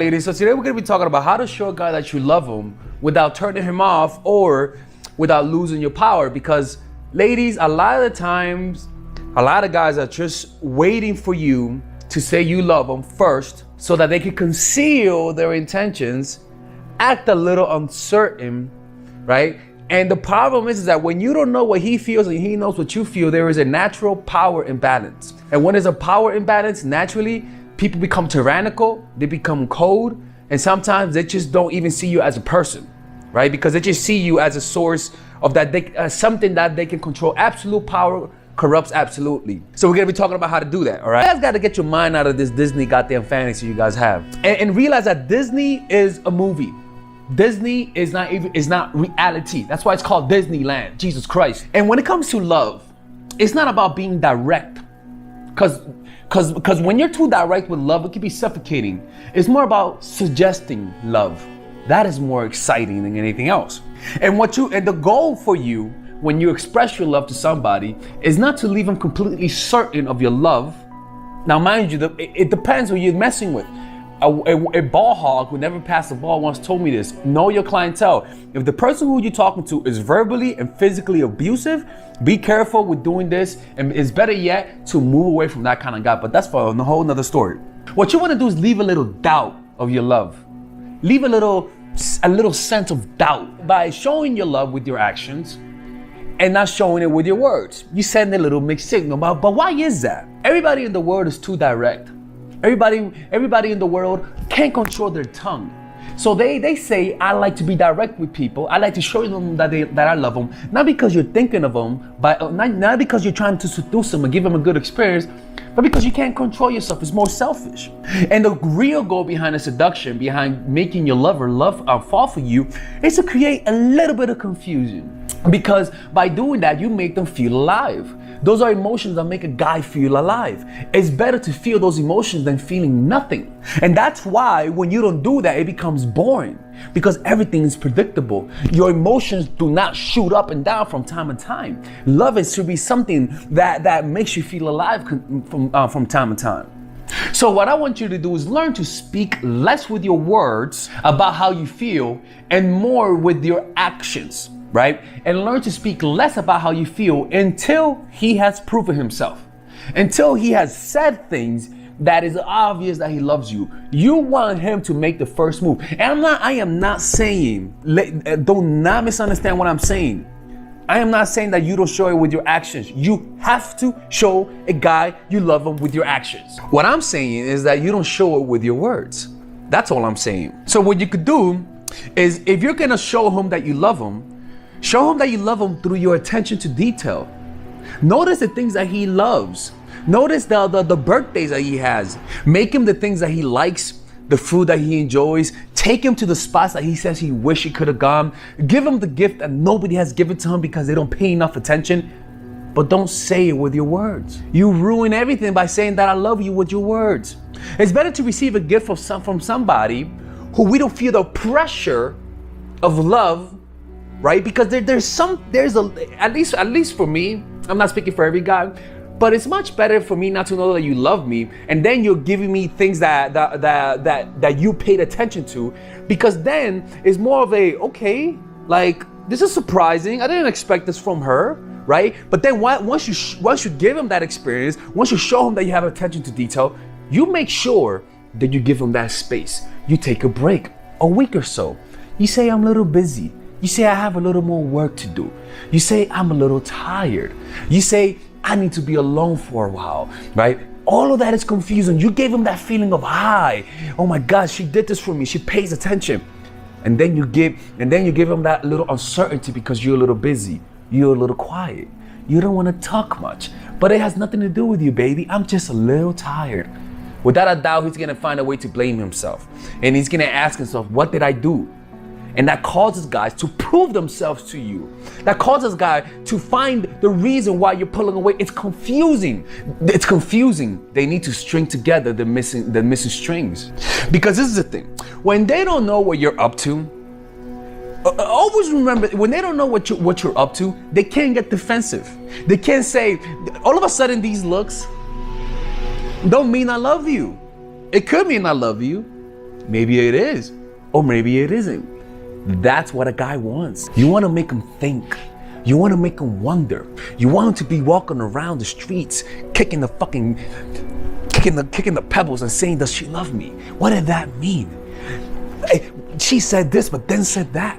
Ladies, so today we're going to be talking about how to show a guy that you love him without turning him off or without losing your power. Because ladies, a lot of the times, a lot of guys are just waiting for you to say you love them first so that they can conceal their intentions, act a little uncertain, right? And the problem is that when you don't know what he feels and he knows what you feel, there is a natural power imbalance. And when there's a power imbalance, naturally, people become tyrannical, they become cold, and sometimes they just don't even see you as a person, right? Because they just see you as a source of that, something that they can control. Absolute power corrupts absolutely. So we're gonna be talking about how to do that, all right? You guys gotta get your mind out of this Disney goddamn fantasy you guys have. And realize that Disney is a movie. Disney is not reality. That's why it's called Disneyland, Jesus Christ. And when it comes to love, it's not about being direct. Because when you're too direct with love, it can be suffocating. It's more about suggesting love. That is more exciting than anything else. And the goal for you when you express your love to somebody is not to leave them completely certain of your love. Now, mind you, it depends who you're messing with. A ball hog who never passed the ball once told me this: know your clientele. If the person who you're talking to is verbally and physically abusive, be careful with doing this, and it's better yet to move away from that kind of guy. But that's for a whole nother story. What you want to do is leave a little doubt of your love. Leave a little sense of doubt by showing your love with your actions and not showing it with your words. You send a little mixed signal. But why is that? Everybody in the world is too direct. Everybody in the world can't control their tongue. So they say, I like to be direct with people. I like to show them that I love them. Not because you're thinking of them, but not because you're trying to seduce them and give them a good experience, but because you can't control yourself. It's more selfish. And the real goal behind the seduction, behind making your lover fall for you, is to create a little bit of confusion. Because by doing that, you make them feel alive. Those are emotions that make a guy feel alive. It's better to feel those emotions than feeling nothing. And that's why when you don't do that, it becomes boring, because everything is predictable. Your emotions do not shoot up and down from time to time. Love is to be something that makes you feel alive from time to time. So what I want you to do is learn to speak less with your words about how you feel and more with your actions. Right? And learn to speak less about how you feel until he has proven himself. Until he has said things that is obvious that he loves you. You want him to make the first move. And I am not saying, do not misunderstand what I'm saying. I am not saying that you don't show it with your actions. You have to show a guy you love him with your actions. What I'm saying is that you don't show it with your words. That's all I'm saying. So what you could do is, if you're gonna show him that you love him, show him that you love him through your attention to detail. Notice the things that he loves. Notice the birthdays that he has. Make him the things that he likes, the food that he enjoys. Take him to the spots that he says he wish he could have gone. Give him the gift that nobody has given to him because they don't pay enough attention. But don't say it with your words. You ruin everything by saying that I love you with your words. It's better to receive a gift from somebody who we don't feel the pressure of love, right? Because at least for me, I'm not speaking for every guy, but it's much better for me not to know that you love me, and then you're giving me things that you paid attention to, because then it's more of a, okay, like, this is surprising. I didn't expect this from her, right? But then once you give him that experience, once you show him that you have attention to detail, you make sure that you give him that space. You take a break, a week or so. You say, I'm a little busy. You say, I have a little more work to do. You say, I'm a little tired. You say, I need to be alone for a while, right? All of that is confusing. You gave him that feeling of high. Oh my God, she did this for me. She pays attention. And then you give him that little uncertainty because you're a little busy. You're a little quiet. You don't want to talk much. But it has nothing to do with you, baby. I'm just a little tired. Without a doubt, he's going to find a way to blame himself. And he's going to ask himself, what did I do? And that causes guys to prove themselves to you. That causes guys to find the reason why you're pulling away. It's confusing. It's confusing. They need to string together the missing strings. Because this is the thing. When they don't know what you're up to, always remember, when they don't know what you're up to, they can't get defensive. They can't say, all of a sudden these looks don't mean I love you. It could mean I love you, Maybe it is, or maybe it isn't. That's what a guy wants. You want to make him think. You want to make him wonder. You want him to be walking around the streets, kicking the pebbles and saying, does she love me? What did that mean? She said this, but then said that.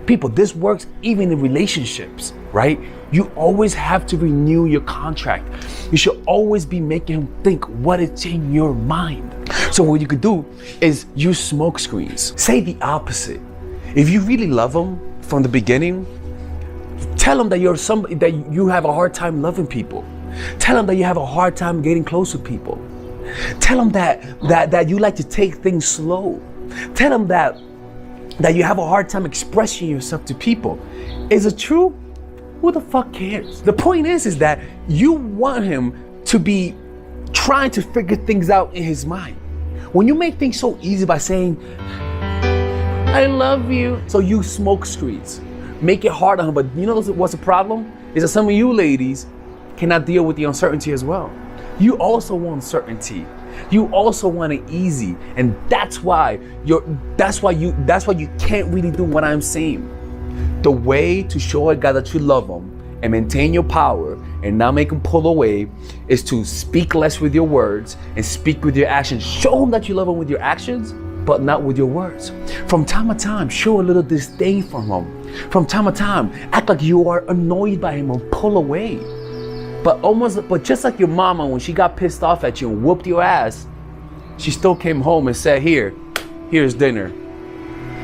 People, this works even in relationships, right? You always have to renew your contract. You should always be making him think what is in your mind. So what you could do is use smoke screens. Say the opposite. If you really love him from the beginning, tell him that you're somebody that you have a hard time loving people. Tell him that you have a hard time getting close to people. Tell him that you like to take things slow. Tell him that you have a hard time expressing yourself to people. Is it true? Who the fuck cares? The point is that you want him to be trying to figure things out in his mind. When you make things so easy by saying, I love you, so you smoke screens. Make it hard on him, but you know what's the problem? Is that some of you ladies cannot deal with the uncertainty as well. You also want certainty. You also want it easy, and that's why you can't really do what I'm saying. The way to show a guy that you love him and maintain your power and not make him pull away is to speak less with your words and speak with your actions. Show him that you love him with your actions, but not with your words. From time to time, show a little disdain from him. From time to time, act like you are annoyed by him and pull away. But just like your mama, when she got pissed off at you and whooped your ass, she still came home and said, here's dinner.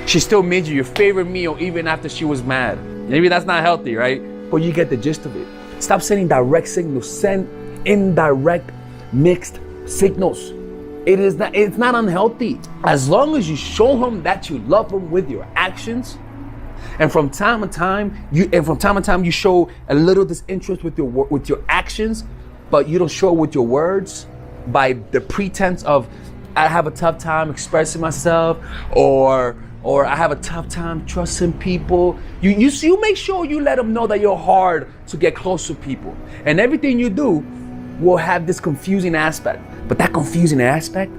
She still made you your favorite meal even after she was mad. Maybe that's not healthy, right? But you get the gist of it. Stop sending direct signals, send indirect mixed signals. It's not unhealthy. As long as you show him that you love him with your actions, and from time to time you show a little disinterest with your actions, but you don't show it with your words by the pretense of I have a tough time expressing myself, or I have a tough time trusting people. You make sure you let them know that you're hard to get close to people, and everything you do will have this confusing aspect. But that confusing aspect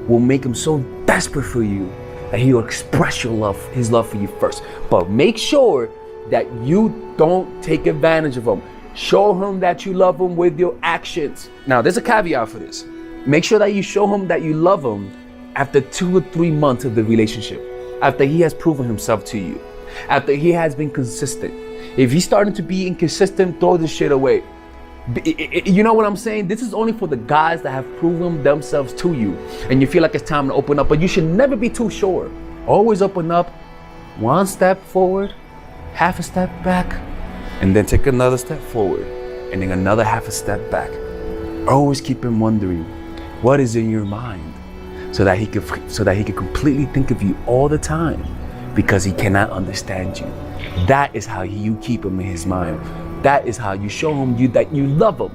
will make him so desperate for you that he will express his love for you first. But make sure that you don't take advantage of him. Show him that you love him with your actions. Now, there's a caveat for this. Make sure that you show him that you love him after 2 or 3 months of the relationship, after he has proven himself to you, after he has been consistent. If he's starting to be inconsistent, throw this shit away. You know what I'm saying? This is only for the guys that have proven themselves to you and you feel like it's time to open up, but you should never be too sure. Always open up, 1 step forward, half a step back, and then take another step forward and then another half a step back. Always keep him wondering what is in your mind, so that he could completely think of you all the time, because he cannot understand you. That is how you keep him in his mind. That is how you show him that you love him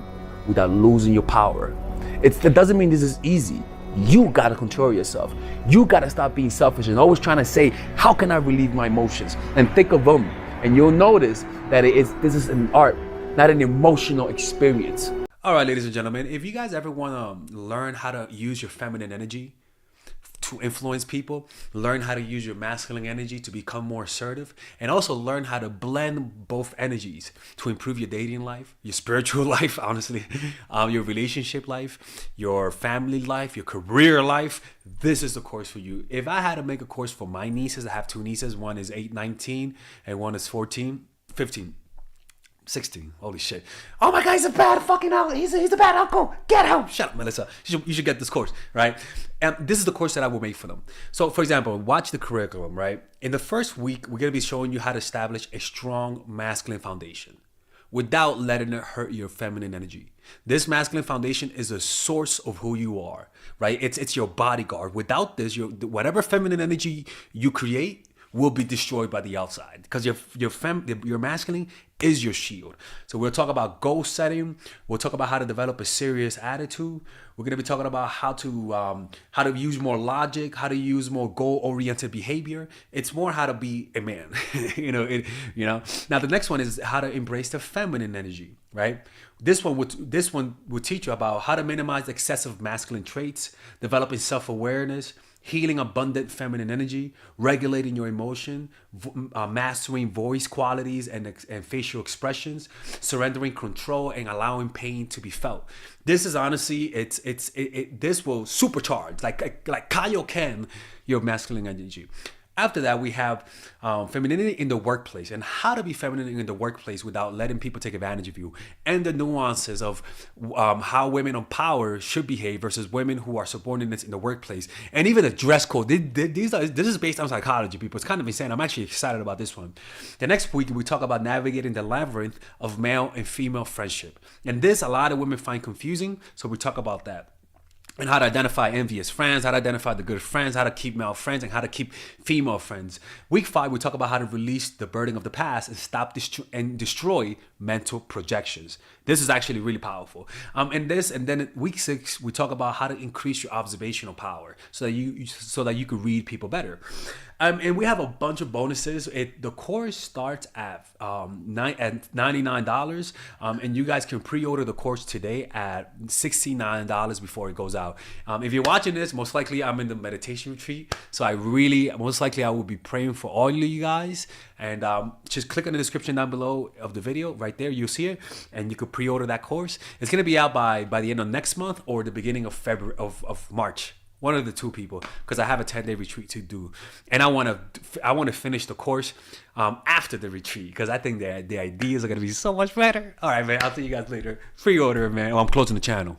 without losing your power. It doesn't mean this is easy. You gotta control yourself. You gotta stop being selfish and always trying to say, how can I relieve my emotions? And think of them. And you'll notice that this is an art, not an emotional experience. All right, ladies and gentlemen, if you guys ever want to learn how to use your feminine energy to influence people, learn how to use your masculine energy to become more assertive, and also learn how to blend both energies to improve your dating life, your spiritual life, honestly, your relationship life, your family life, your career life, this is the course for you. If I had to make a course for my nieces, I have 2 nieces, one is 19 and one is 15. 16. Holy shit. Oh my God, he's a bad fucking uncle. He's a bad uncle. Get him. Shut up, Melissa. You should get this course, right? And this is the course that I will make for them. So, for example, watch the curriculum, right? In the first week, we're going to be showing you how to establish a strong masculine foundation without letting it hurt your feminine energy. This masculine foundation is a source of who you are, right? It's your bodyguard. Without this, whatever feminine energy you create will be destroyed by the outside, because your masculine is your shield. So we'll talk about goal setting. We'll talk about how to develop a serious attitude. We're going to be talking about how to use more logic, how to use more goal-oriented behavior. It's more how to be a man. Now the next one is how to embrace the feminine energy, right? This one will teach you about how to minimize excessive masculine traits, developing self-awareness, healing abundant feminine energy, regulating your emotion, mastering voice qualities and facial expressions, surrendering control, and allowing pain to be felt. This is honestly, this will supercharge, like Kaioken, your masculine energy. After that, we have femininity in the workplace and how to be feminine in the workplace without letting people take advantage of you, and the nuances of how women on power should behave versus women who are subordinates in the workplace, and even the dress code. This is based on psychology, people. It's kind of insane. I'm actually excited about this one. The next week, we talk about navigating the labyrinth of male and female friendship. And this, a lot of women find confusing, so we talk about that. And how to identify envious friends, how to identify the good friends, how to keep male friends, and how to keep female friends. Week 5, we talk about how to release the burden of the past and stop and destroy mental projections. This is actually really powerful. And then week 6, we talk about how to increase your observational power so that you can read people better. And we have a bunch of bonuses. The course starts at $99, and you guys can pre-order the course today at $69 before it goes out. If you're watching this, most likely I'm in the meditation retreat, so most likely I will be praying for all of you guys. And just click on the description down below of the video. Right there, you'll see it, and you can pre-order that course. It's gonna be out by the end of next month or the beginning of February of March. One of the two, people, because I have a 10-day retreat to do, and I want to finish the course after the retreat, because I think the ideas are gonna be so much better. All right, man. I'll see you guys later. Pre-order, man. I'm closing the channel.